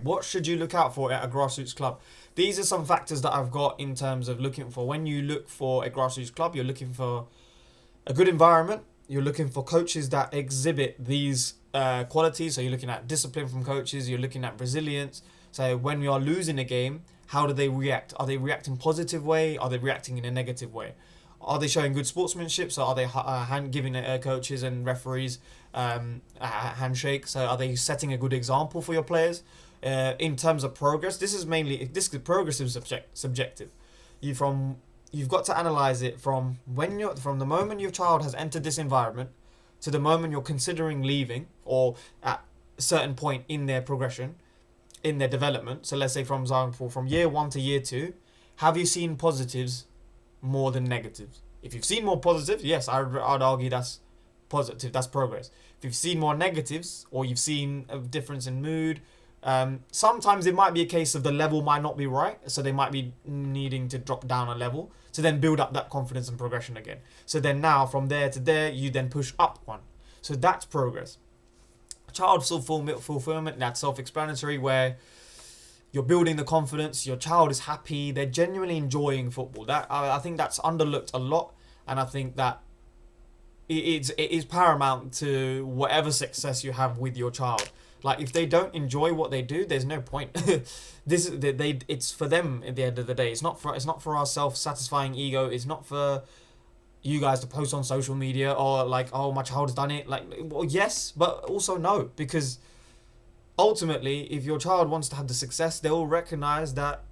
What should you look out for at a grassroots club? These are some factors that I've got in terms of looking for. When you look for a grassroots club, you're looking for a good environment. You're looking for coaches that exhibit these qualities. So you're looking at discipline from coaches. You're looking at resilience. So when we are losing a game, how do they react? Are they reacting positive way? Are they reacting in a negative way? Are they showing good sportsmanship? So are they giving coaches and referees a handshake? So are they setting a good example for your players? In terms of progress, this progress is subjective. You from You've got to analyze it from the moment your child has entered this environment to the moment you're considering leaving, or at a certain point in their progression, in their development. So let's say, for example, from year 1 to year 2, have you seen positives more than negatives? If you've seen more positives, yes, I'd argue that's positive, that's progress. If you've seen more negatives, or you've seen a difference in mood, sometimes it might be a case of the level might not be right, so they might be needing to drop down a level to then build up that confidence and progression again. So then now from there to there, you then push up one. So that's progress. Child fulfillment, that's self-explanatory, where you're building the confidence, your child is happy, they're genuinely enjoying football. That I think that's underlooked a lot, and I think that it is paramount to whatever success you have with your child. Like, if they don't enjoy what they do, there's no point. It's for them at the end of the day. It's not for our self-satisfying ego. It's not for you guys to post on social media, or like, oh, my child's done it. Like, well, yes, but also no, because ultimately, if your child wants to have the success, they will recognize that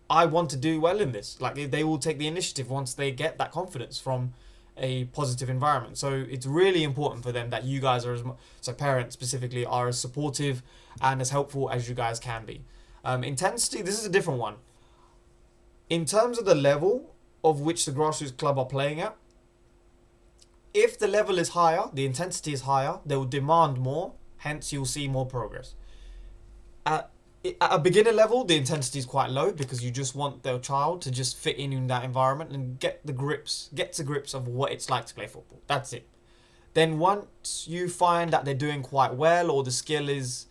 I want to do well in this. Like, they will take the initiative once they get that confidence from a positive environment. So it's really important for them that you guys are, so parents specifically, are as supportive and as helpful as you guys can be. Intensity, this is a different one. In terms of the level of which the grassroots club are playing at, if the level is higher, the intensity is higher, they will demand more, hence you'll see more progress. At at a beginner level, the intensity is quite low, because you just want their child to just fit in that environment and get to grips of what it's like to play football. That's it. Then once you find that they're doing quite well, or the skill is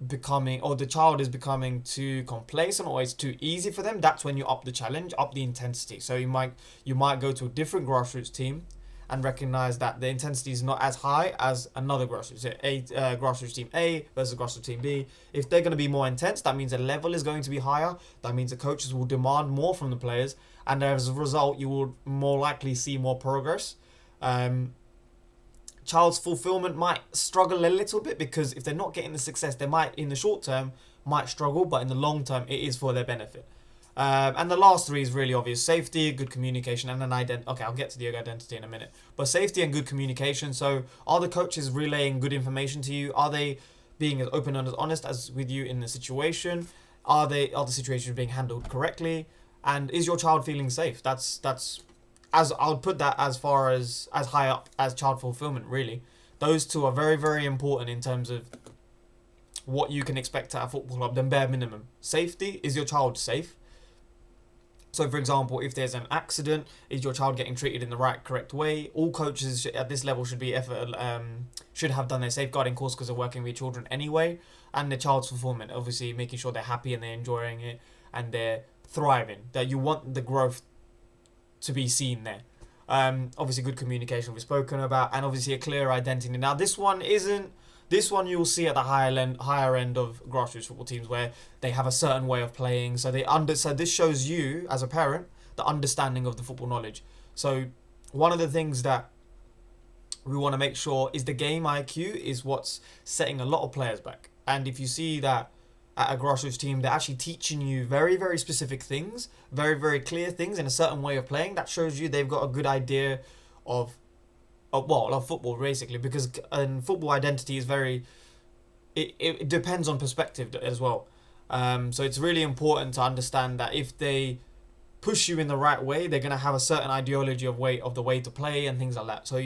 becoming, or the child is becoming too complacent, or it's too easy for them, that's when you up the challenge, up the intensity. So you might go to a different grassroots team and recognize that the intensity is not as high as another grassroots, grassroots team A versus grassroots team B. If they're going to be more intense, that means the level is going to be higher. That means the coaches will demand more from the players, and as a result, you will more likely see more progress. Child's fulfillment might struggle a little bit, because if they're not getting the success, they might, in the short term, might struggle, but in the long term, it is for their benefit. And the last three is really obvious: safety, good communication, and an identity. Okay, I'll get to the identity in a minute. But safety and good communication. So, are the coaches relaying good information to you? Are they being as open and as honest as with you in the situation? Are the situations being handled correctly? And is your child feeling safe? That's as I'll put that as far as high up as child fulfillment. Really, those two are very, very important in terms of what you can expect at a football club. Then bare minimum safety: is your child safe? So, for example, if there's an accident, is your child getting treated in the correct way? All coaches at this level should have done their safeguarding course, because they're working with children anyway. And the child's fulfillment, obviously making sure they're happy and they're enjoying it and they're thriving. That you want the growth to be seen there. Obviously, good communication we've spoken about, and obviously a clear identity. Now, this one you'll see at the higher end of grassroots football teams, where they have a certain way of playing. So so this shows you as a parent the understanding of the football knowledge. So one of the things that we want to make sure is the game IQ is what's setting a lot of players back. And if you see that at a grassroots team, they're actually teaching you very, very specific things, very, very clear things in a certain way of playing, that shows you they've got a good idea of of football, basically, because football identity is it depends on perspective as well. So it's really important to understand that if they push you in the right way, they're gonna have a certain ideology of the way to play and things like that. So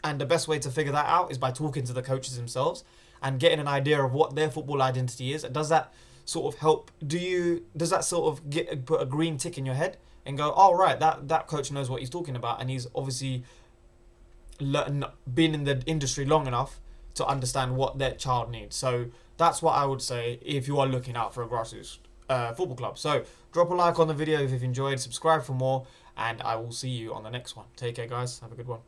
and the best way to figure that out is by talking to the coaches themselves and getting an idea of what their football identity is. Does that sort of help? Does that sort of put a green tick in your head and go, oh right, that coach knows what he's talking about, and he's obviously been in the industry long enough to understand what their child needs. So That's what I would say if you are looking out for a grassroots football club. So drop a like on the video if you've enjoyed, subscribe for more, and I will see you on the next one. Take care, guys. Have a good one.